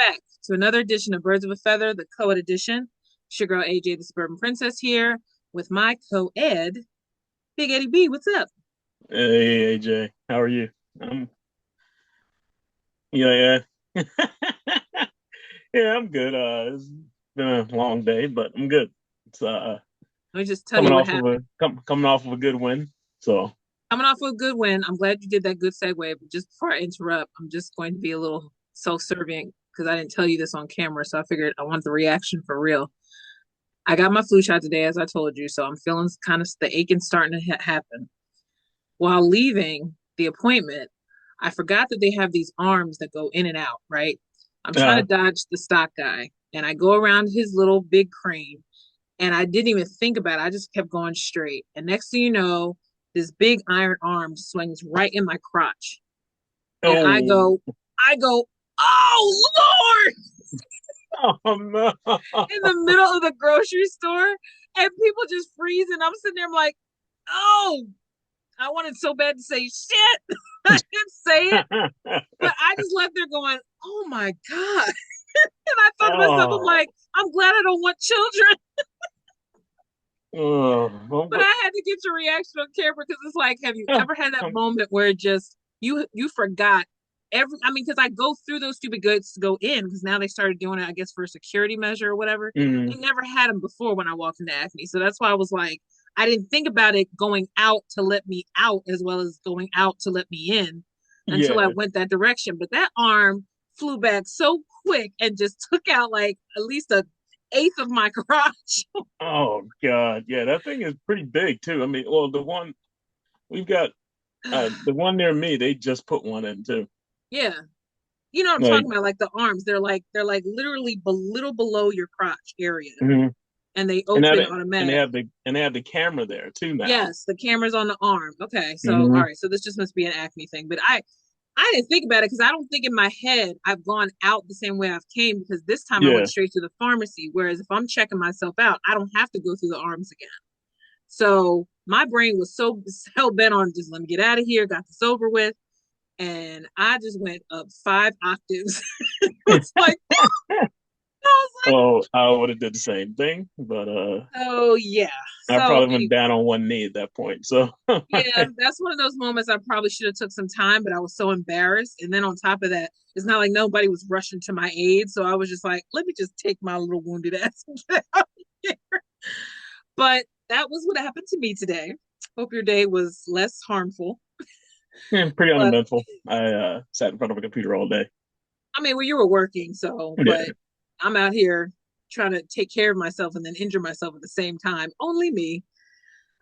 back to another edition of Birds of a Feather, the CoEd edition. It's your girl AJ, the Suburban Princess, here with my co-ed, Big Eddie B. What's up? Hey AJ, how are you? Yeah, yeah, yeah. I'm good. It's been a long day, but I'm good. It's Let me just tell coming you what off of happened. coming off of a good win. So Coming off of a good win. I'm glad you did that good segue. But just before I interrupt, I'm just going to be a little self-serving because I didn't tell you this on camera, so I figured I want the reaction for real. I got my flu shot today, as I told you, so I'm feeling kind of the aching starting to happen. While leaving the appointment, I forgot that they have these arms that go in and out, right? I'm trying to uh, dodge the stock guy and I go around his little big crane and I didn't even think about it. I just kept going straight. And next thing you know, this big iron arm swings right in my crotch. And oh, I go, oh Lord, oh no, in the middle of the grocery store. And people just freeze. And I'm sitting there, I'm like, oh, I wanted so bad to say shit. I didn't say it. But I just left there going, oh my God. And I thought to myself, I'm oh, like, I'm glad I don't want children. oh, But I had to get your reaction on camera because it's like, have you ever had that moment where just you forgot because I go through those stupid goods to go in because now they started doing it, I guess, for a security measure or whatever. mm, They never had them before when I walked into Acme. So that's why I was like, I didn't think about it going out to let me out as well as going out to let me in until I yeah. went that direction. But that arm flew back so quick and just took out like at least a eighth of my crotch. Oh God, yeah. That thing is pretty big too. I mean, well, the one we've got, the one near me, they just put one in too. Yeah. You know what I'm Like. talking about? Like the arms. They're like literally little below your crotch area. Mhm. And they And now open they automatically. and they have the camera there too now. Yes, the camera's on the arm. Okay. So all Hmm. right. So this just must be an Acme thing. But I didn't think about it because I don't think in my head I've gone out the same way I've came because this time I went Yeah, straight to the pharmacy. Whereas if I'm checking myself out, I don't have to go through the arms again. So my brain was so hell bent on just let me get out of here, got this over with. And I just went up 5 octaves. It was like, I was oh, I would have did the same thing, but like, oh yeah. I So probably went down on one knee at that point. So yeah, that's one of those moments I probably should have took some time, but I was so embarrassed. And then on top of that, it's not like nobody was rushing to my aid, so I was just like, let me just take my little wounded ass and get out of here. But that was what happened to me today. Hope your day was less harmful. yeah, pretty But uneventful. I sat in front of a computer all day. I mean, well, you were working, so but Yeah. I'm out here trying to take care of myself and then injure myself at the same time. Only me.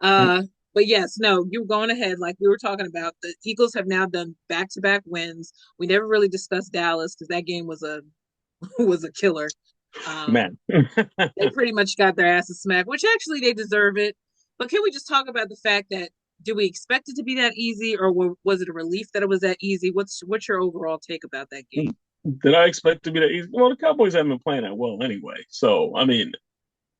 Uh, but yes, no, you were going ahead. Like we were talking about, the Eagles have now done back-to-back wins. We never really discussed Dallas because that game was a was a killer. Um, Man. they pretty much got their asses smacked, which actually they deserve it. But can we just talk about the fact that do we expect it to be that easy, or was it a relief that it was that easy? What's your overall take about that game? Did I expect to be that easy? Well, the Cowboys haven't been playing that well anyway. So I mean,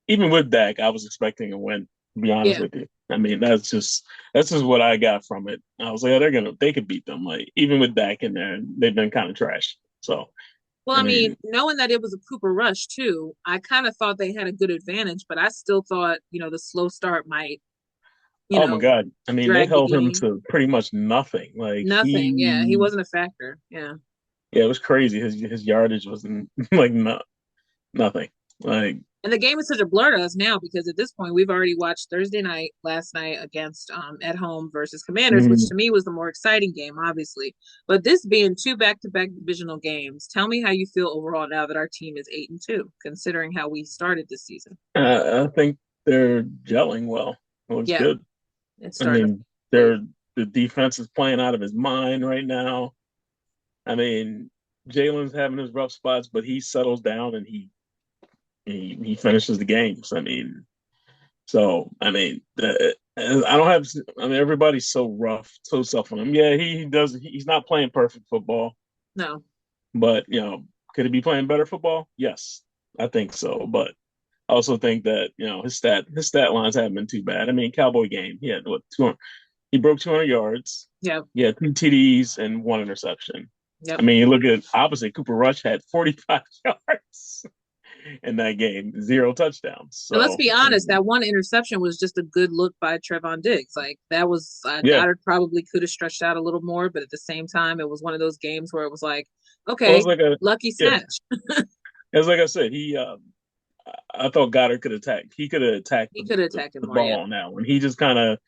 even with Dak, I was expecting a win, to be honest Yeah. with you. I mean, that's just what I got from it. I was like, yeah, they could beat them. Like even with Dak in there, they've been kind of trash. So Well, I I mean, mean, knowing that it was a Cooper Rush too, I kind of thought they had a good advantage, but I still thought, the slow start might, you oh my know, God. I mean, they drag the held him game. to pretty much nothing. Like Nothing. Yeah, he wasn't a factor. Yeah. yeah, it was crazy. His yardage wasn't like nothing. Like, And the game is such a blur to us now because at this point we've already watched Thursday night last night against at home versus Commanders, which mm, to me was the more exciting game, obviously. But this being two back-to-back divisional games, tell me how you feel overall now that our team is 8-2, considering how we started this season. I think they're gelling well. It looks Yeah, good. it's I starting to mean, click. the defense is playing out of his mind right now. I mean, Jalen's having his rough spots, but he settles down and he finishes the games. I mean, so I mean, I don't have. I mean, everybody's so rough, so tough on him. Yeah, he does. He's not playing perfect football, No. but could he be playing better football? Yes, I think so. But I also think that his stat lines haven't been too bad. I mean, Cowboy game, he had what 200. He broke 200 yards. Yeah. He had two TDs and one interception. I Yep. mean, you look at opposite. Cooper Rush had 45 yards in that game, zero touchdowns. And let's So, be honest, that one interception was just a good look by Trevon Diggs. Like that was yeah. Goddard probably could have stretched out a little more, but at the same time, it was one of those games where it was like, Well, okay, it's like a lucky yeah. snatch. It's like I said. I thought Goddard could attack. He could have attacked He could have attacked it the more. Yeah, ball on that one. He just kind of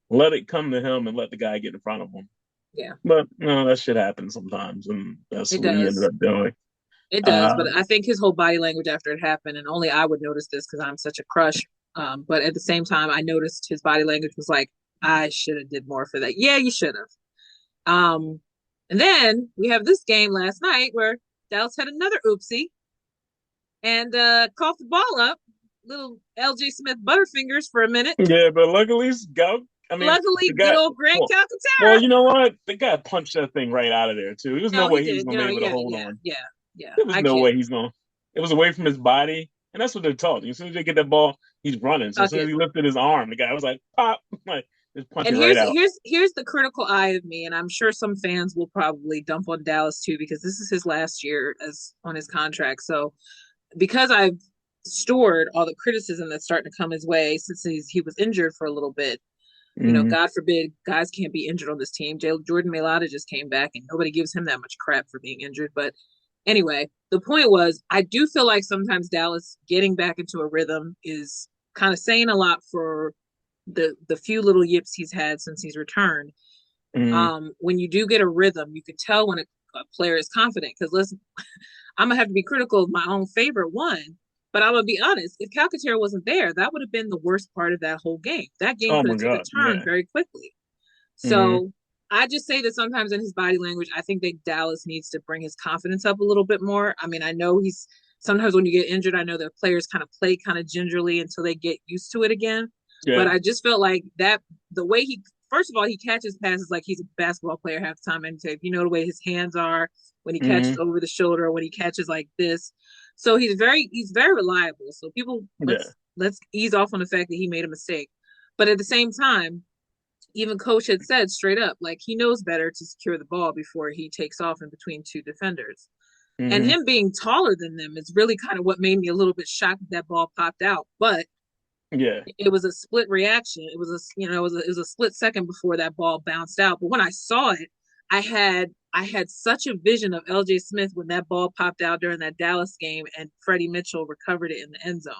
let it come to him and let the guy get in front of him. yeah, But no, that shit happens sometimes, and that's it what he ended does. up doing. It does, Uh, but I think his whole body language after it happened, and only I would notice this because I'm such a crush. But at the same time, I noticed his body language was like, I should have did more for that. Yeah, you should have. And then we have this game last night where Dallas had another oopsie and coughed the ball up. Little LJ Smith Butterfingers for a minute. yeah, but luckily, I mean, Luckily, the good guy. old Grant Well, Calcaterra. you know what? The guy punched that thing right out of there too. There was no No, he way he was did. going to be able to Yeah, hold yeah, on. yeah, yeah. There was I no can't way he's going. It was away from his body, and that's what they're taught. As soon as they get that ball, he's running. So as tuck soon as it. he lifted his arm, the guy was like, "Pop!" Like just punch And it right here's out. here's here's the critical eye of me, and I'm sure some fans will probably dump on Dallas too because this is his last year as on his contract. So because I've stored all the criticism that's starting to come his way since he was injured for a little bit. You know, Mm-hmm. God forbid guys can't be injured on this team. Jordan Mailata just came back, and nobody gives him that much crap for being injured. But anyway, the point was, I do feel like sometimes Dallas getting back into a rhythm is kind of saying a lot for the few little yips he's had since he's returned. Mm-hmm. When you do get a rhythm, you can tell when a player is confident. Because listen, I'm gonna have to be critical of my own favorite one, but I'm gonna be honest. If Calcaterra wasn't there, that would have been the worst part of that whole game. That game Oh could my have took a god, turn yeah. very quickly. Mm-hmm. So I just say that sometimes in his body language, I think that Dallas needs to bring his confidence up a little bit more. I mean, I know he's sometimes when you get injured, I know that players kind of play kind of gingerly until they get used to it again. But Yeah. I just felt like that the way he first of all he catches passes like he's a basketball player half the time. And if you know the way his hands are when he catches Mm-hmm. over the shoulder, when he catches like this. So he's very reliable. So people Yeah. let's ease off on the fact that he made a mistake. But at the same time, even coach had said straight up, like he knows better to secure the ball before he takes off in between two defenders. And Mm-hmm. him being taller than them is really kind of what made me a little bit shocked that ball popped out. But Yeah. it was a split reaction. It was it was a split second before that ball bounced out. But when I saw it, I had such a vision of LJ Smith when that ball popped out during that Dallas game and Freddie Mitchell recovered it in the end zone.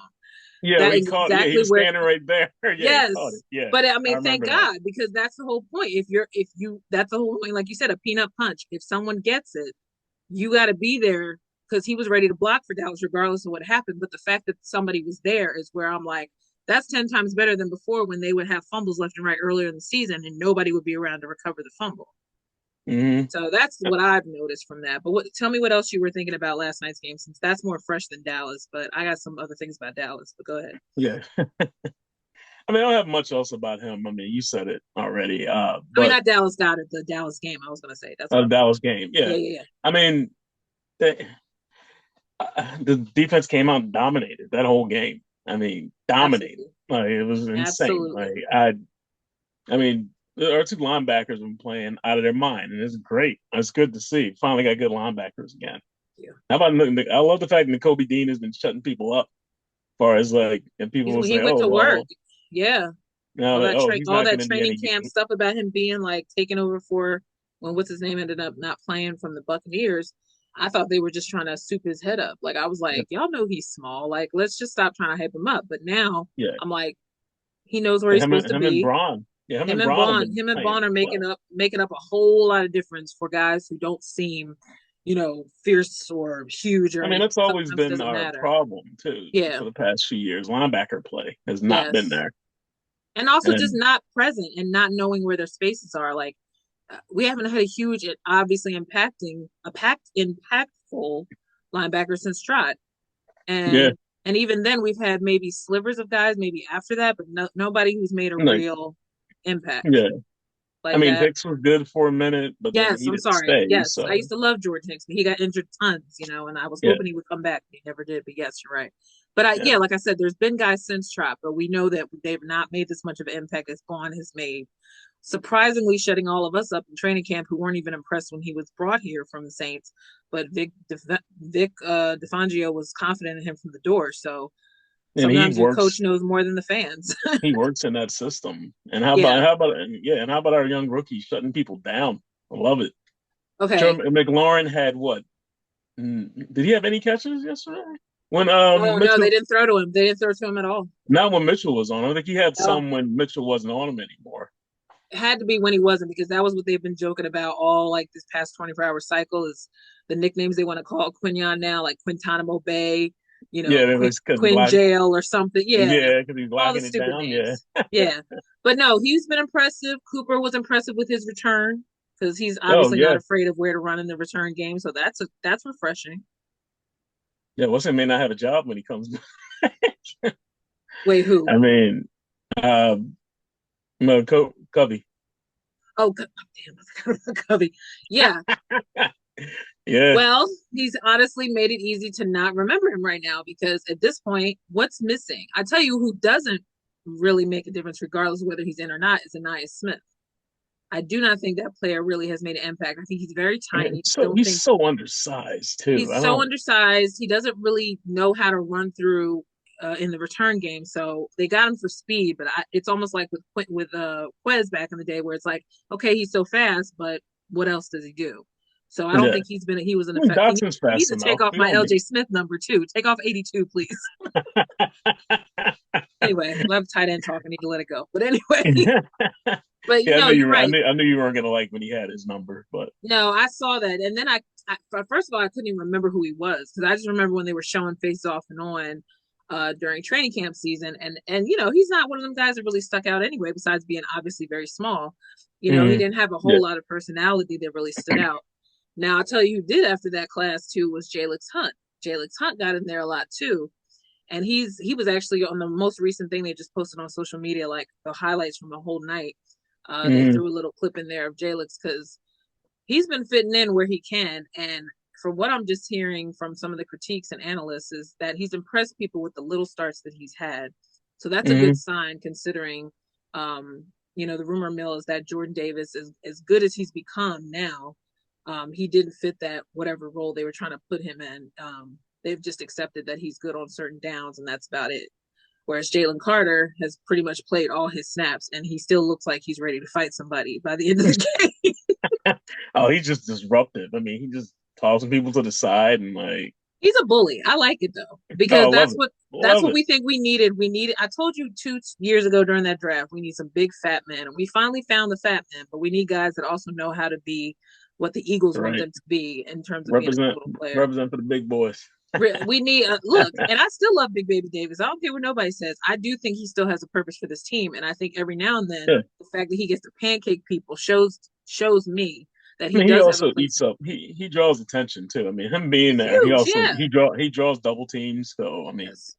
Yeah, That we is caught it. Yeah, he exactly was where standing right there. Yeah, he caught yes. it. Yeah, But I I mean, thank remember that. God, because that's the whole point. If you, that's the whole point. Like you said, a peanut punch. If someone gets it, you got to be there because he was ready to block for Dallas, regardless of what happened. But the fact that somebody was there is where I'm like, that's 10 times better than before when they would have fumbles left and right earlier in the season and nobody would be around to recover the fumble. Mm-hmm. So that's what I've noticed from that. But tell me what else you were thinking about last night's game, since that's more fresh than Dallas. But I got some other things about Dallas. But go ahead. Yeah. I mean, I don't have much else about him. I mean, you said it already. I mean, But not Dallas got it, the Dallas game. I was going to say that's what I meant. Dallas game. Yeah, Yeah. yeah, yeah. I mean, the, the defense came out and dominated that whole game. I mean, dominated. Absolutely. Like it was insane. Absolutely. I mean, our two linebackers have been playing out of their mind, and it's great. It's good to see. Finally got good linebackers again. Yeah. How about I love the fact that Kobe Dean has been shutting people up. As far as like, and people will He say, went "Oh, to work. well, Yeah. now like, oh, he's All not going that to be training any." camp stuff about him being like taking over for when what's his name ended up not playing from the Buccaneers. I thought they were just trying to soup his head up. Like I was like, y'all know he's small. Like let's just stop trying to hype him up. But now Yeah, I'm like, he knows where he's supposed to him and be. Braun. Yeah, him and Braun have been Him and playing Bond are well. making up a whole lot of difference for guys who don't seem, fierce or huge or I mean, anything. that's always Sometimes it been doesn't our matter. problem too Yeah. for the past few years. Linebacker play has not been Yes. there, And also just and not present and not knowing where their spaces are. Like we haven't had a huge, obviously impactful linebacker since Trot, yeah, and even then we've had maybe slivers of guys maybe after that, but nobody who's made a like real impact yeah. I like mean, that. Hicks was good for a minute, but then Yes, he I'm didn't sorry. stay. Yes, I So used to love George Hicks, but he got injured tons, and I was yeah, hoping he would come back. But he never did. But yes, you're right. But yeah, yeah, like I said, there's been guys since Trot, but we know that they've not made this much of an impact as Vaughn has made surprisingly shutting all of us up in training camp who weren't even impressed when he was brought here from the Saints. But Vic DeFangio was confident in him from the door. So And he sometimes your coach works knows more than the fans. he works in that system. And Yeah. how about our young rookie shutting people down? I love it. Sure, Okay. McLaurin had what? Did he have any catches yesterday? When Oh no, they Mitchell, didn't throw to him. They didn't throw to him at all. not when Mitchell was on. I think he had No. some when Mitchell wasn't on him anymore. It had to be when he wasn't because that was what they've been joking about all like this past 24-hour cycle is the nicknames they want to call Quinion now, like Quintanamo Bay, Yeah, it was because Quinn Jail or something. Yeah, he's all the locking it stupid down. Yeah. names. Yeah, but no, he's been impressive. Cooper was impressive with his return because he's Oh obviously not yeah, afraid of where to run in the return game. So that's refreshing. yeah. Wilson may not have a job when he comes back. Wait, who? I mean, uh, no, Covey. Oh, damn, I forgot about Covey. Yeah, Yeah, well, he's honestly made it easy to not remember him right now because at this point, what's missing? I tell you who doesn't really make a difference, regardless of whether he's in or not, is Anais Smith. I do not think that player really has made an impact. I think he's very tiny. so Don't he's think so undersized too. he's I so don't. undersized. He doesn't really know how to run through in the return game. So they got him for speed, but it's almost like with Quez back in the day, where it's like, okay, he's so fast, but what else does he do? So I don't Yeah, think he was an I mean, effect. Dotson's He needs fast to take enough. off We my don't LJ need. Smith number too. Take off 82, please. Anyway, we'll have tight end talk. I need to let it go. But anyway, but Yeah, you're right. I knew you weren't gonna like when he had his number, but No, I saw that, and then first of all, I couldn't even remember who he was because I just remember when they were showing face off and on during training camp season, and he's not one of them guys that really stuck out anyway. Besides being obviously very small, he mm, didn't have a yeah, whole lot of personality that really stood out. Now I'll tell you who did after that class too was Jalix Hunt. Jalix Hunt got in there a lot too, and he was actually on the most recent thing they just posted on social media, like the highlights from the whole night. They mm, threw a little clip in there of Jalix because he's been fitting in where he can. And from what I'm just hearing from some of the critiques and analysts is that he's impressed people with the little starts that he's had. So that's a good mm. sign considering, the rumor mill is that Jordan Davis is as good as he's become now. He didn't fit that whatever role they were trying to put him in. They've just accepted that he's good on certain downs, and that's about it. Whereas Jalen Carter has pretty much played all his snaps, and he still looks like he's ready to fight somebody by the end of the game. Oh, he's just disruptive. I mean, he just tossing people to the side and like, He's a bully. I like it though oh, because I love that's it, what that's love what it. we think we needed. We needed. I told you 2 years ago during that draft, we need some big fat men, and we finally found the fat men. But we need guys that also know how to be what the Eagles want Right, them to be in terms of being a represent pivotal player. represent for the big boys. We need look, and I still love Big Baby Davis. I don't care what nobody says. I do think he still has a purpose for this team, and I think every now and then Yeah, the fact that he gets to pancake people shows me that I he mean, he does have a also place. eats up. He draws attention too. I mean, him being He's there, huge, yeah. he draws double teams. So I mean, Yes.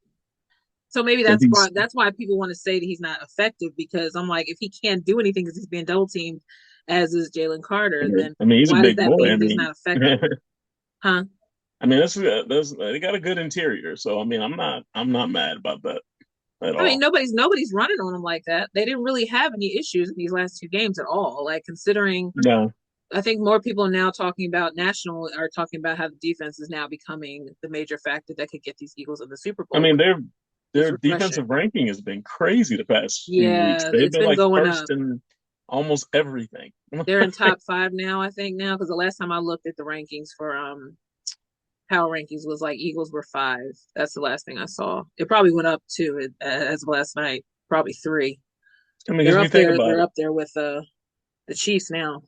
So maybe because he's that's why people want to say that he's not effective because I'm like, if he can't do anything because he's being double teamed, as is Jalen Carter, then I mean, he's a why does big that boy. mean I he's mean, not effective? Huh? I mean, that's they got a good interior. So I mean, I'm not mad about that at I mean, all. nobody's running on him like that. They didn't really have any issues in these last 2 games at all. Like considering, No, I think more people are now talking about national are talking about how the defense is now becoming the major factor that could get these Eagles in the Super I Bowl, mean which is their defensive refreshing. ranking has been crazy the past few weeks. Yeah, They've it's been been like going up. first in almost everything. They're in top five now, I think now, because the last time I looked at the rankings for power rankings was like Eagles were five. That's the last thing I saw. It probably went up too as of last night. Probably three. I mean, They're because if up you think there. about They're it, up there with the Chiefs now.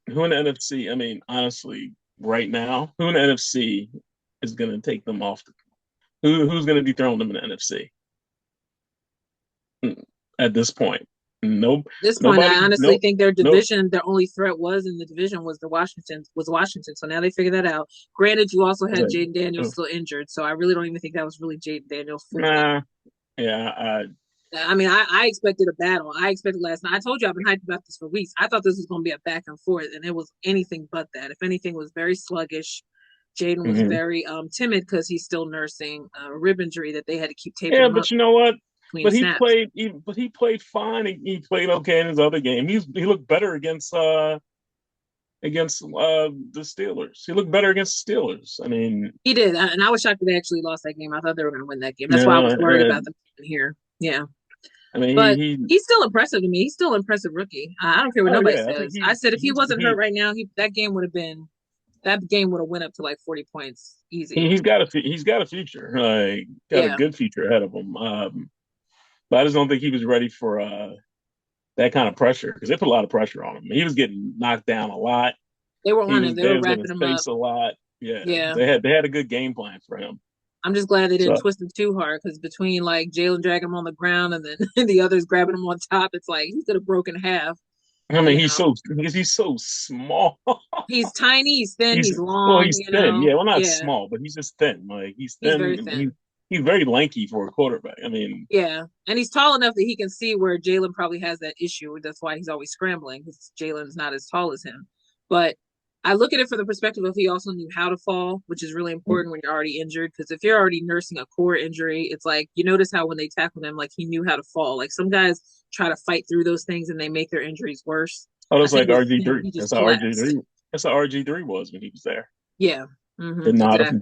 who in the NFC? I mean, honestly, right now, who in the NFC is going to take them off? Who's going to dethrone them in the NFC at this point? Nope, At this point, nobody. I honestly Nope, think their nope. division, their only threat was in the division was the Washington. So now they figured that out. Granted, you also had Jaden Daniels still injured, so I really don't even think that was really Jaden Daniels' fault. Nah, yeah, I mean, I expected a battle. I expected last night. I told you I've been hyped about this for weeks. I thought this was going to be a back and forth, and it was anything but that. If anything, it was very sluggish. Jaden was mhm. very timid because he's still nursing a rib injury that they had to keep taping Yeah, him but up. you know what? between snaps. But he played fine. He played okay in his other game. He looked better against the Steelers. He looked better against the Steelers. I mean, He did, and I was shocked that they actually lost that game. I thought they were going to win that game. That's why I was yeah, worried about and them here. Yeah, I mean but he he's still impressive to me. He's still an impressive rookie. I don't care what oh nobody yeah, I think says. I said if he wasn't hurt he right now, that game would have been that game would have went up to like 40 points easy. he's got a future, like got a Yeah, good future ahead of him. But I just don't think he was ready for that kind of pressure because they put a lot of pressure on him. He was getting knocked down a lot. they were on him. They They were was in wrapping his him up. face a lot. Yeah, Yeah, they had a good game plan for him. I'm just glad they didn't So twist him too hard because between like Jalen dragging him on the ground and then the others grabbing him on top, it's like he could have broken half. I mean, You know, he's so small. he's tiny, he's thin, He's he's long. he's thin. Yeah, well, not Yeah, small, but he's just thin. Like he's he's thin very and thin. he's very lanky for a quarterback. I mean, Yeah, and he's tall enough that he can see where Jalen probably has that issue. That's why he's always scrambling because Jalen's not as tall as him. But I look at it from the perspective of he also knew how to fall, which is really important when you're already injured. Because if you're already nursing a core injury, it's like you notice how when they tackle him, like he knew how to fall. Like some guys try to fight through those things and they make their injuries worse. oh, I that's think like with RG him, three. he just collapsed. That's how RG3 was when he was there. Yeah, exactly.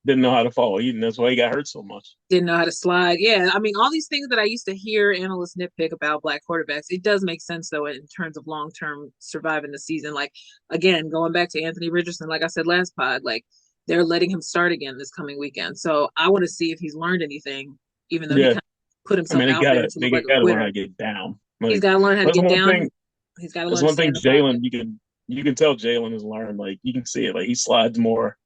Didn't know how to fall. That's why he got hurt so much. Didn't know how to slide. Yeah, I mean, all these things that I used to hear analysts nitpick about black quarterbacks, it does make sense though in terms of long term surviving the season. Like again, going back to Anthony Richardson, like I said last pod, like they're letting him start again this coming weekend. So I want to see if he's learned anything, even though he Yeah, kind of put I himself mean out there to they look like a gotta learn how quitter. to get down. He's Like got to learn how to that's get one down. thing. He's got to That's learn to one stay thing in the pocket. you can tell Jalen has learned. Like you can see it. Like he slides more.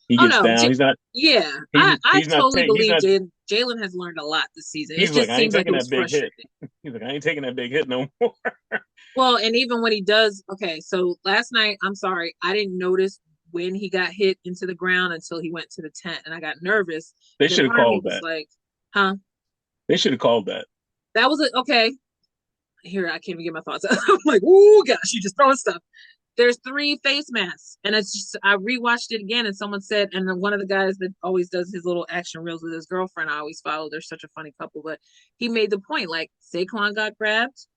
He Oh gets no, down. yeah, I totally He's believe not Jalen has learned a lot this season. It he's like, just I ain't seems like it taking was that big hit. frustrating. He's like, I ain't taking that big hit no more. Well, and even when he does, okay, so last night, I'm sorry, I didn't notice when he got hit into the ground until he went to the tent and I got nervous. They And then should have part of me called was that. like, huh? They should have called that. That was it. Okay. Here, I can't even get my thoughts. I'm like, oh gosh, you just throwing stuff. There's three face masks. And it's just, I rewatched it again and someone said, and then one of the guys that always does his little action reels with his girlfriend, I always follow. They're such a funny couple, but he made the point like Saquon got grabbed.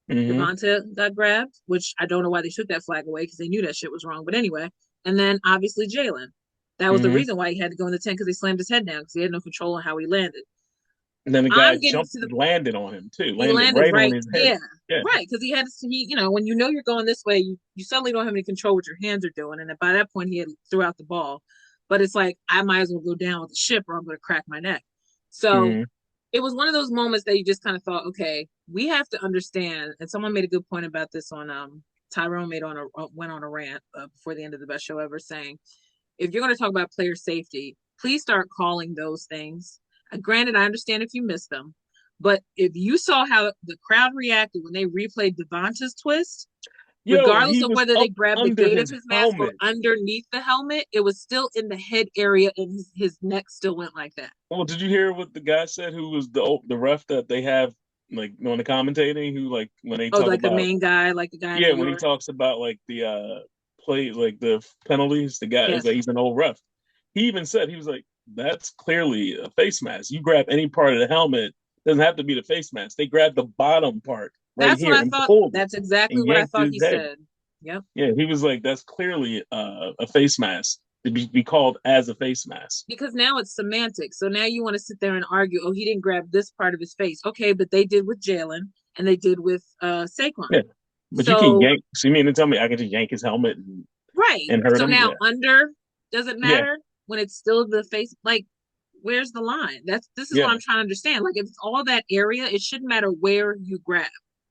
Hmm. Devonta got grabbed, which I don't know why they took that flag away because they knew that shit was wrong. But anyway, and then obviously Jalen. That was the Hmm. reason why he had to go in the tent because they slammed his head down because he had no control on how he landed. And then the guy I'm getting jumped, to the landed on him too, he landed landed right on right, his head. yeah, Yeah. right because he had to he when you know you're going this way you suddenly don't have any control what your hands are doing and by that point he had threw out the ball, but it's like I might as well go down with the ship or I'm going to crack my neck. So Hmm. it was one of those moments that you just kind of thought, okay, we have to understand. And someone made a good point about this on Tyrone made on a went on a rant before the end of the best show ever, saying if you're going to talk about player safety, please start calling those things. Granted, I understand if you missed them, but if you saw how the crowd reacted when they replayed Devonta's twist, Yo, regardless he of was whether they up grabbed the under gate of his his mask or helmet. underneath the helmet, it was still in the head area and his neck still went like that. Well, did you hear what the guy said? Who was the ref that they have like on the commentating? Who like when they Oh, talk like the about main guy, like the guy in yeah, New when he York. talks about like the play like the penalties, the guy is like Yes. he's an old ref. He even said he was like that's clearly a face mask. You grab any part of the helmet, doesn't have to be the face mask. They grabbed the bottom part right That's what here I and thought. pulled it That's exactly and what I yanked thought his he head. said. Yep. Yeah, he was like that's clearly a face mask to be called as a face mask. Because now it's semantics. So now you want to sit there and argue, oh, he didn't grab this part of his face. Okay, but they did with Jalen and they did with Saquon. Yeah, but you can So yank. So you mean to tell me I can just yank his helmet right. and hurt So him? now Yeah, under doesn't yeah, matter when it's still the face. Like, where's the line? This is what yeah. I'm trying to understand. Like, if it's all that area, it shouldn't matter where you grab.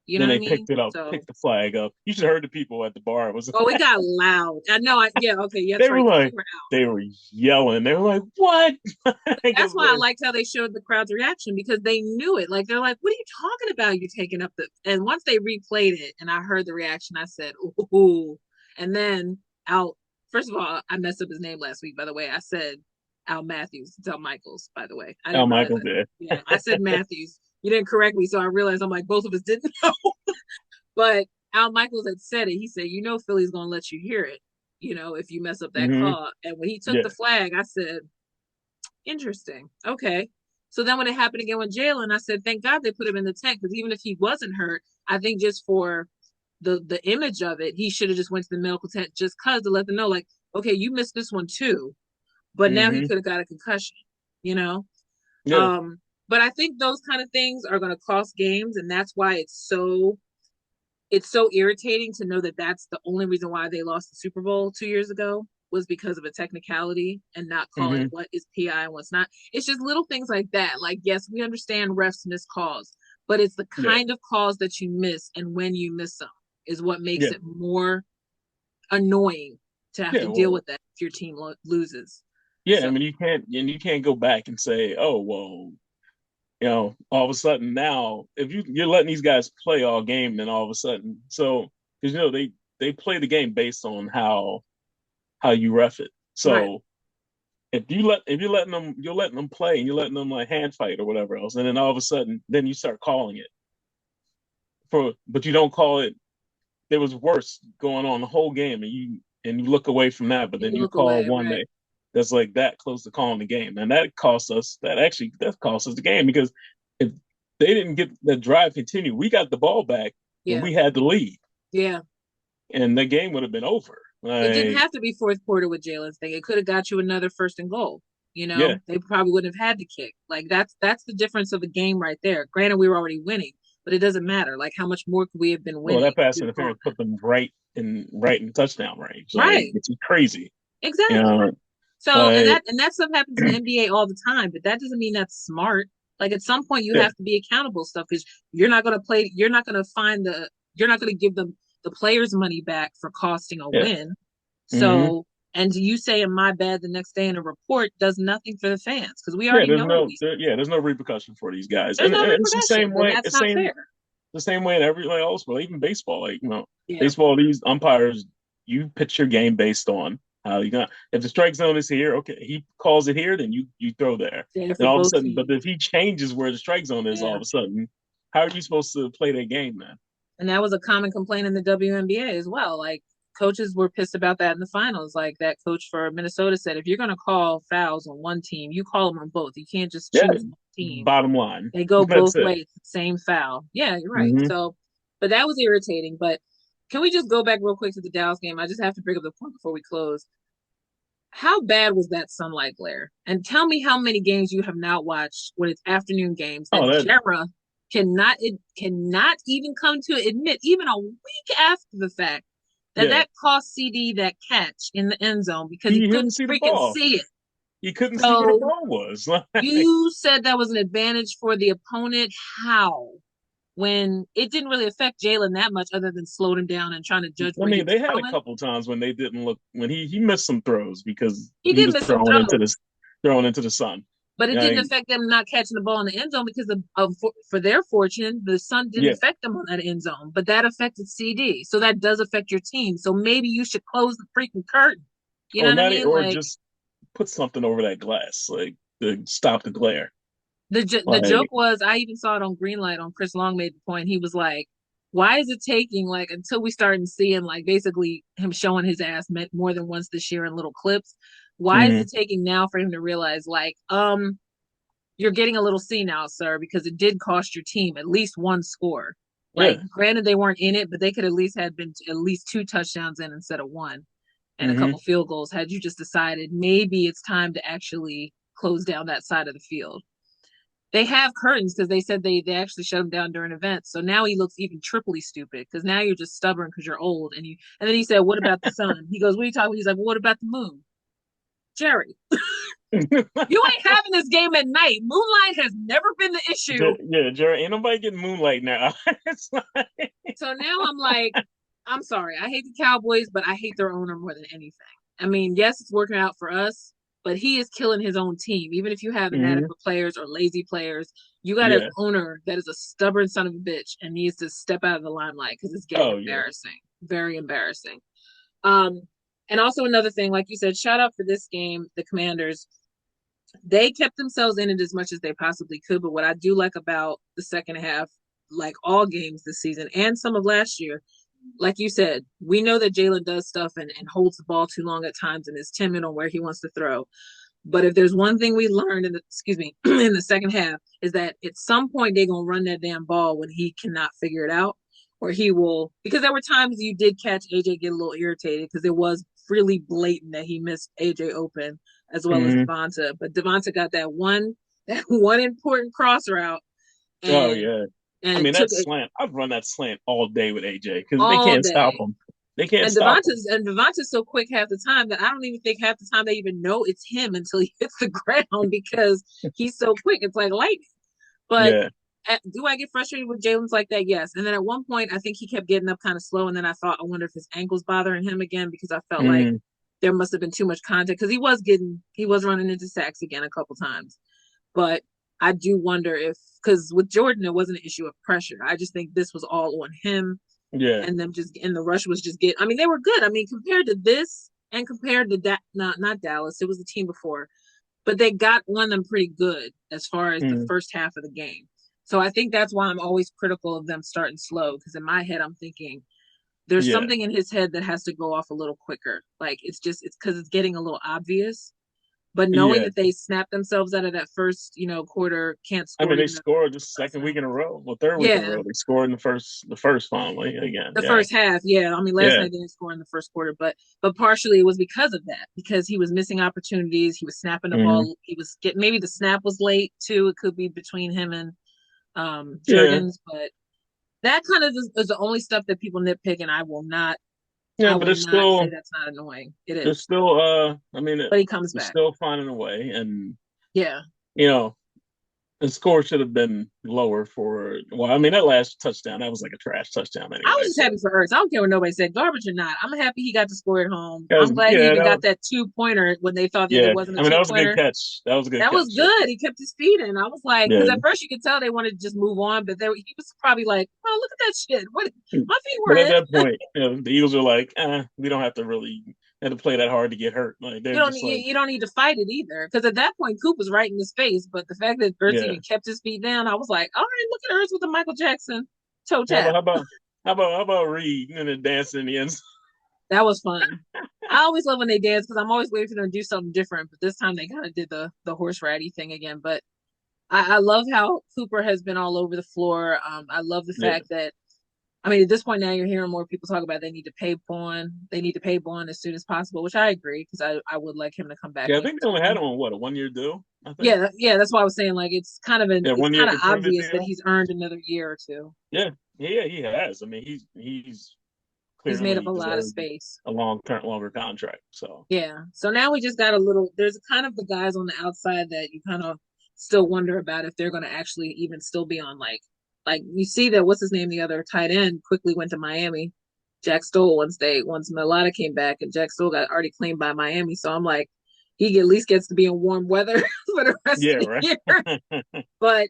You know Then what I they mean? picked it up, So picked the flag up. You should have heard the people at the bar. It was oh, it got loud. I know. Yeah. Okay. Yeah, they that's were right. Because we like were out. they were yelling. They were like, "What?" That's Because why I liked how they showed the crowd's reaction because they knew it. Like they're like, "What are you talking about? You taking up the?" And once they replayed it, and I heard the reaction, I said, "Ooh!" And then Al. First of all, I messed up his name last week. By the way, I said Al Matthews. It's Al Michaels. By the way, I Al didn't realize Michaels that. did. Yeah, I said Matthews. You didn't correct me, so I realized I'm like both of us didn't know. But Al Michaels had said it. He said, "You know, Philly's gonna let you hear it. If you mess up that Hmm. call." And when he took Yeah, the flag, I said, interesting. Okay. So then when it happened again with Jalen, I said, thank God they put him in the tent because even if he wasn't hurt, I think just for the image of it, he should have just went to the medical tent just cause to let them know, like, okay, you missed this one too, but now he Hmm. could have got a concussion, you know. Yeah. Um, but I think those kind of things are going to cost games, and that's why it's so irritating to know that that's the only reason why they lost the Super Bowl 2 years ago was because of a technicality and not calling Hmm. what is PI and what's not. It's just little things like that. Like, yes, we understand refs miss calls, but it's the Yeah. kind of calls that you miss and when you miss them is what makes Yeah. it more annoying to have Yeah. to deal Well, with that if your team loses. yeah. I So, mean, you can't go back and say, oh, well, all of a sudden now, if you're letting these guys play all game, then all of a sudden, so because they play the game based on how you ref it. right. So if you're letting them play and you're letting them like hand fight or whatever else, and then all of a sudden, then you start calling it but you don't call it. There was worse going on the whole game, and you look away from that, but And then you you look call away, one right? that's like that close to calling the game, and that cost us the game because if they didn't get the drive continue, we got the ball back and Yeah. we had the lead, Yeah. and the game would have been over. It didn't Like, have to be fourth quarter with Jalen's thing. It could have got you another first and goal. You yeah, know, they probably wouldn't have had to kick. Like that's the difference of the game right there. Granted, we were already winning, but it doesn't matter. Like how much more could we have been well, winning that if pass you'd have called interference put them right in touchdown range. that? Like, Right. it's crazy, you Exactly. know. So Like, and that stuff happens in the NBA all the time, but that doesn't mean that's smart. Like at some point you yeah, have to be accountable stuff because you're not gonna find the you're not gonna give them the players money back for costing a yeah. win. Hmm. So and you saying my bad the next day in a report does nothing for the fans because we Yeah, already know these. there's no repercussion for these guys, There's and no it's the same repercussions, and way. that's It's not fair. the same way in every like all sport, even baseball. Like, Yeah. baseball, these umpires, you pitch your game based on how you got. If the strike zone is here, okay, he calls it here, then you throw there. Yeah, Then for all of a both sudden, but teams. if he changes where the strike zone is, all Yeah. of a sudden, how are you supposed to play that game then? And that was a common complaint in the WNBA as well. Like coaches were pissed about that in the finals. Like that coach for Minnesota said, if you're going to call fouls on one team, you call them on both. You can't just Yeah, choose one team. bottom line, They go that's both it. ways, same foul. Yeah, you're right. Hmm. So, but that was irritating. But can we just go back real quick to the Dallas game? I just have to bring up the point before we close. How bad was that sunlight glare? And tell me how many games you have not watched when it's afternoon games Oh, that that Jera cannot even come to admit, even a week after the fact, that yeah, that cost CD that catch in the end zone because he he couldn't couldn't see the freaking ball. see it. He couldn't see where the So ball was. you said that was an advantage for the opponent. How? When it didn't really affect Jalen that much other than slowed him down and trying to judge I where he mean, was they had a throwing. couple times when they didn't look when he missed some throws because He he did was miss some throws, throwing into the sun. but it didn't Like, affect them not catching the ball in the end zone because for their fortune, the sun didn't yeah, affect them on that end zone, but that affected CD. So that does affect your team. So maybe you should close the freaking curtain. You know or what I not, mean? or Like just put something over that glass, like, to stop the glare. the joke Like, was, I even saw it on Greenlight on Chris Long made the point. He was like, why is it taking like until we started seeing like basically him showing his ass more than once this year in little clips? Why is mm, it taking now for him to realize like, you're getting a little senile, sir, because it did cost your team at least one score. yeah, Like, granted, they weren't in it, but they could at least had been at least two touchdowns in instead of one, and a mm-hmm, couple field goals. Had you just decided maybe it's time to actually close down that side of the field, they have curtains because they said they actually shut him down during events. So now he looks even triply stupid because now you're just stubborn because you're old. And then he said, "What about the sun?" He goes, "What are you talking about?" He's like, well, "What about the moon?" Jerry, you ain't having this game at night. Moonlight has never been the issue. yeah, Jared, ain't nobody getting moonlight now. It's like, So now I'm like, I'm sorry. I hate the Cowboys, but I hate their owner more than anything. I mean, yes, it's working out for us, but he is killing his own team. Even if you have mhm, inadequate players or lazy players, you got an yeah, owner that is a stubborn son of a bitch and needs to step out of the limelight because it's getting oh yeah, embarrassing. Very embarrassing. Um, and also another thing, like you said, shout out for this game, the Commanders. They kept themselves in it as much as they possibly could. But what I do like about the second half, like all games this season and some of last year, like you said, we know that Jalen does stuff and holds the ball too long at times and is timid on where he wants to throw. But if there's one thing we learned in the excuse me in the second half is that at some point they're gonna run that damn ball when he cannot figure it out, or he will because there were times you did catch AJ get a little irritated because it was really blatant that he missed AJ open as well as Hmm. Devonta. But Devonta got that one important cross route Oh and yeah. I and it mean took that it slant. I'd run that slant all day with AJ because they all can't stop day. him. They can't And stop him. Devonta's so quick half the time that I don't even think half the time they even know it's him until he hits the ground because he's so quick. It's like lightning. But Yeah. do I get frustrated with Jalen's like that? Yes. And then at one point, I think he kept getting up kind of slow. And then I thought, I wonder if his ankle's bothering him again because I felt like Mm, there must have been too much contact because he was running into sacks again a couple times. But I do wonder if, because with Jordan, it wasn't an issue of pressure. I just think this was all on him yeah. and them just, and the rush was just I mean, they were good. I mean, compared to this and compared to that, not Dallas, it was the team before but they got on them pretty good as far as the Mm, first half of the game. So I think that's why I'm always critical of them starting slow because in my head I'm thinking there's yeah. something in his head that has to go off a little quicker. Like it's because it's getting a little obvious. But knowing Yeah. that they snapped themselves out of that first, quarter, can't I score mean, they even a scored the second week touchdown. in a row. Well, third week in a Yeah, row. They scored in the first finally again. the Yeah. first half, yeah. I mean, last Yeah. night they didn't score in the first quarter, but partially it was because of that, because he was missing opportunities. He was snapping the Hmm. ball. He was getting maybe the snap was late too. It could be between him and Yeah. Jurgens, but that kind of is the only stuff that people nitpick, and Yeah. I But will it's not say still, that's not annoying. It it's is, still, I mean, but he comes it's back. still finding a way. And, Yeah, you know, the score should have been lower for, well, I mean, that last touchdown, that was like a trash touchdown I was anyway. just So, happy for Ertz. I don't care what nobody said, garbage or not. I'm happy he got to score at home. that was, I'm glad he yeah, even got that 2 pointer when they thought that it yeah. wasn't a I mean, that two was a good pointer. catch. That was a good That was catch. Yeah. good. He kept his feet in. I was like, because Yeah. at first you could tell they wanted to just move on, but he was probably like, "Oh, look at that shit! What my feet were But at in. that point, the Eagles are like, we don't have to really have to play that hard to get hurt. Like they're just like, You don't need to fight it either." Because at that point, Coop was right in his face, but the fact that Ertz yeah. even kept his feet down, I was like, "All right, look at Ertz with the Michael Jackson toe How about tap." how about how about Reed and then dancing in the end? That was fun. I always love when they dance because I'm always waiting for them to do something different. But this time they kind of did the horse ratty thing again. But I love how Cooper has been all over the floor. I love the Yeah. fact that I mean, at this point now, you're hearing more people talk about they need to pay Bond. They need to pay Bond as soon as possible, which I agree because I would like him to come back Yeah, I and think they to only had win. him on what, a 1 year deal, I think. Yeah, that's why I was saying like Yeah, it's 1 year kind of conservative obvious that deal. he's earned another year or two. Yeah. Yeah, he has. I mean, he's He's made up clearly a lot of deserved space. a longer contract. So Yeah. So now we just got a little. There's kind of the guys on the outside that you kind of still wonder about if they're going to actually even still be on like you see that what's his name the other tight end quickly went to Miami. Jack Stoll once Milata came back and Jack Stoll got already claimed by Miami. So I'm like he at least gets to be in warm weather for the rest yeah, of the right. year. But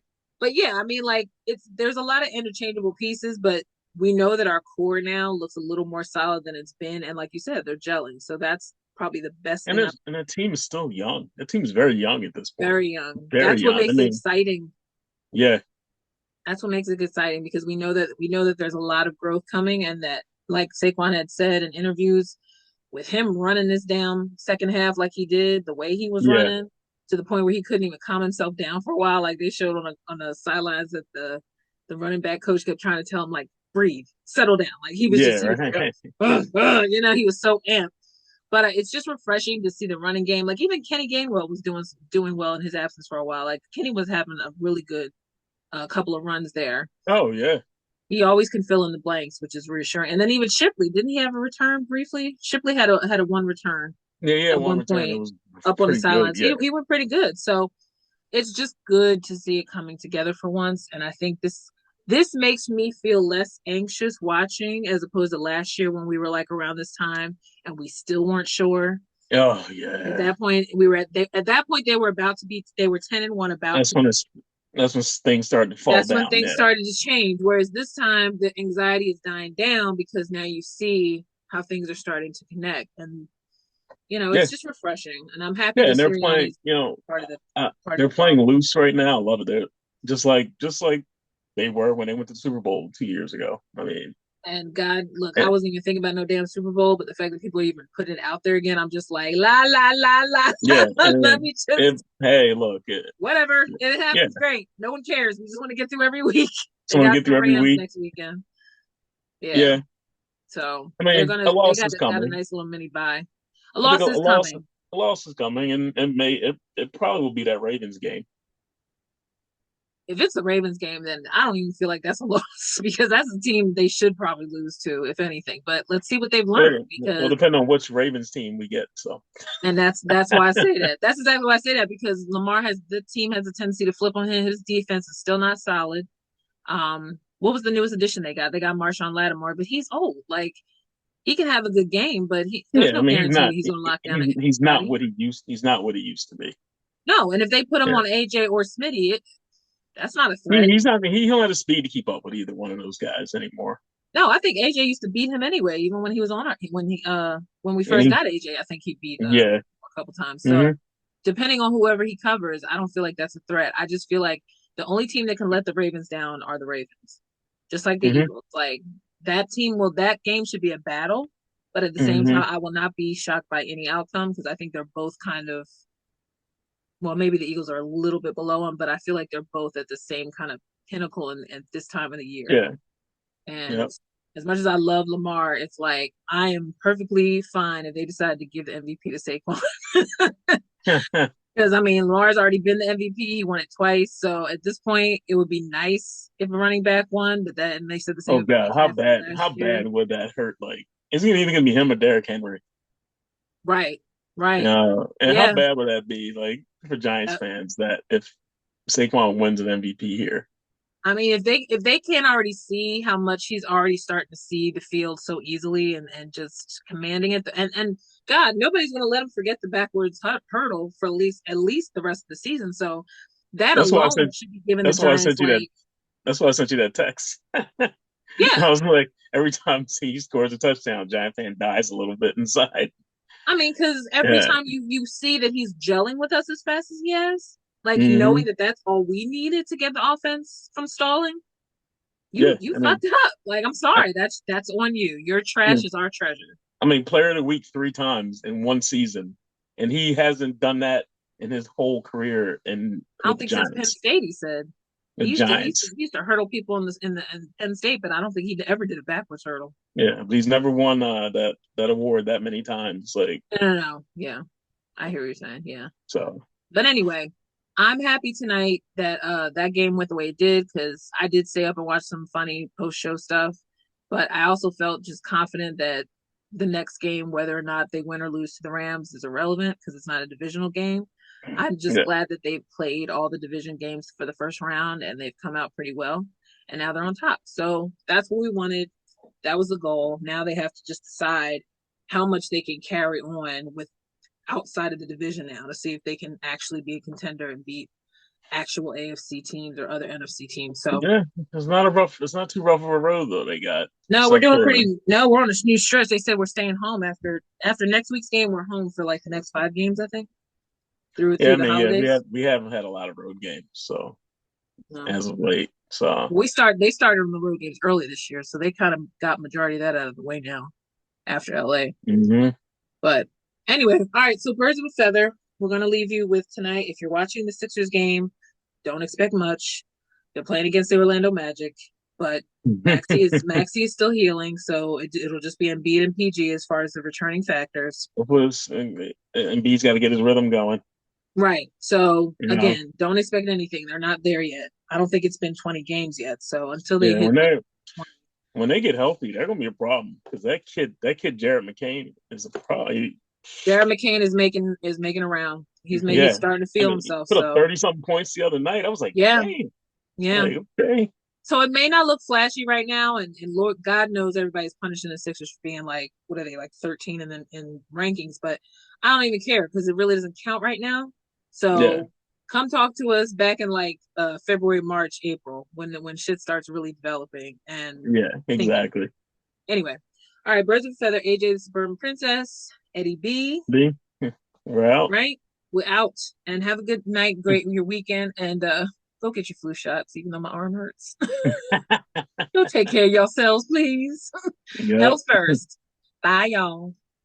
yeah, I mean like there's a lot of interchangeable pieces, but we know that our core now looks a little more solid than it's been, and like you said, they're gelling. So that's probably the best And thing. I'm there's and that team is still young. That team is very young at this point. very young. Very That's what young. I makes it mean, exciting. yeah, That's what makes it exciting because we know that there's a lot of growth coming, and that like Saquon had said in interviews, with him running this down second half like he did, the way he was yeah, running to the point where he couldn't even calm himself down for a while, like they showed on the sidelines that the running back coach kept trying to tell him like breathe, settle down. Like yeah, he was right. like, he was so amped. But it's just refreshing to see the running game. Like even Kenny Gainwell was doing well in his absence for a while. Like Kenny was having a really good couple of runs there. Oh yeah. He always can fill in the blanks, which is reassuring. And then even Shipley, didn't he have a return briefly? Shipley had a one return Yeah, yeah, at one one return that point was up on the pretty good. sidelines. Yeah. He went pretty good. So it's just good to see it coming together for once. And I think this makes me feel less anxious watching as opposed to last year when we were like around this time and we still weren't sure. Oh At yeah. that point, we were at that point they were about to be they were 10-1 about That's to when be. it's that's when things started to fall That's when down. things Yeah. started to change. Whereas this time the anxiety is dying down because now you see how things are starting to connect. And Yeah. it's just refreshing. And I'm happy Yeah. that And they're playing, Sirianni's part of the part of they're the playing problem. loose right now. I love it. They're just like they were when they went to the Super Bowl 2 years ago. I mean, And God, look, I And, wasn't even thinking about no damn Super Bowl, but the fact that people even put it out there again, I'm just like, la la la la. yeah, Let and me if just hey, look, whatever. It yeah, happens, great. No one cares. We just want to get through every week. just They want to got get the through every Rams week. next weekend. Yeah. Yeah, So I they're mean, a gonna they loss got is got a coming. nice little mini bye. A I think loss is coming. a loss is coming, and it probably will be that Ravens game. If it's the Ravens game, then I don't even feel like that's a loss because that's a team they should probably lose to, if anything. But let's see what they've learned Well, because depending on which Ravens team we get. So and that's why I say that. That's exactly why I say that because Lamar has the team has a tendency to flip on him. His defense is still not solid. What was the newest addition they got? They got Marshawn Lattimore, but he's old. Like he can have a good game, but there's yeah, I no mean guarantee that he's going to lock down anybody. he's not what he used to be. No, and if they put him Yeah, on AJ or Smitty, that's not a threat. he's not. He don't have the speed to keep up with either one of those guys anymore. No, I think AJ used to beat him anyway, even when he was on our when we And first got AJ, I think he beat yeah, a couple times. hmm So depending on whoever he covers, I don't feel like that's a threat. I just feel like the only team that can let the Ravens down are the Ravens. Just like the hmm Eagles. Like that game should be a battle, but at the same hmm time I will not be shocked by any outcome because I think they're both kind of well, maybe the Eagles are a little bit below them, but I feel like they're both at the same kind of pinnacle at this time of the year. yeah, And yeah. as much as I love Lamar, it's like I am perfectly fine if they decide to give the MVP to Saquon. Because I mean, Lamar's already been the MVP. He won it twice. So at this point, it would be nice if a running back won. But that, and they said the same Oh about God, McCaffrey how last year. bad would that hurt? Like, is it even gonna be him or Derrick Henry? Right, right, And how yeah. bad would that be, like, for Giants Uh, fans, that if Saquon wins an MVP here? I mean, if they can't already see how much he's already starting to see the field so easily and just commanding it, and God, nobody's going to let him forget the backwards hurdle for at least the rest of the season. So that That's why I alone said. should be giving the That's why I Giants sent you that. like, That's why I sent you that text. yeah. I was like, every time he scores a touchdown, Giant fan dies a little bit inside. I mean, because every Yeah. time you see that he's gelling with us as fast as he has, like knowing hmm that that's all we needed to get the offense from stalling, you Yeah. you fucked up. Like I'm I, sorry, that's on you. Your I trash mean, is our treasure. player of the week 3 times in one season, and he hasn't done that in his whole career in I don't with the think since Penn Giants. State he said The he Giants. used to hurdle people in Penn State, but I don't think he ever did a backwards hurdle. Yeah, but he's never won that award that many times. Like, No, no, no. Yeah, I hear what you're saying. Yeah, so. but anyway, I'm happy tonight that that game went the way it did because I did stay up and watch some funny post show stuff, but I also felt just confident that the next game, whether or not they win or lose to the Rams, is irrelevant because it's not a divisional game. I'm just Yeah. glad that they've played all the division games for the first round and they've come out pretty well, and now they're on top. So that's what we wanted. That was the goal. Now they have to just decide how much they can carry on with outside of the division now to see if they can actually be a contender and beat actual AFC teams or other NFC teams. So Yeah, it's not too rough of a road though they got, no, we're except doing for, pretty. No, we're on a new stretch. They said we're staying home after next week's game. We're home for like the next 5 games, I think, through yeah, I through the mean, yeah, holidays. we haven't had a lot of road games, so No. as of late. So They started on the road games early this year, so they kind of got majority of that out of the way now after LA. hmm But anyway, all right. So birds of a feather. We're gonna leave you with tonight. If you're watching the Sixers game, don't expect much. They're playing against the Orlando Magic, but Maxi is still healing, so it'll just be Embiid and PG as far as the returning factors. and B's got to get his rhythm going. Right. So You know, again, don't expect anything. They're not there yet. I don't think it's been 20 games yet. So until they yeah, hit like 20, when they get healthy, they're gonna be a problem because that kid Jared McCain is a problem. Jared McCain is making around. He's Yeah, starting to I feel mean, he himself. put up So 30 something points the other night. I was like, yeah, dang, yeah. like, okay, So it may not look flashy right now, and Lord God knows everybody's punishing the Sixers for being like what are they like 13 in rankings, but I don't even care because it really doesn't count right now. yeah, So come talk to us back in like February, March, April when shit starts really developing and yeah, thinking. exactly. Anyway, all right, Birds of a Feather, AJ the Suburban Princess, Eddie B, B, we're out. right? We're out and have a good night, great your weekend, and go get your flu shots, even though my arm hurts. You'll take care of yourselves, please. Yep. Health first. Bye, y'all.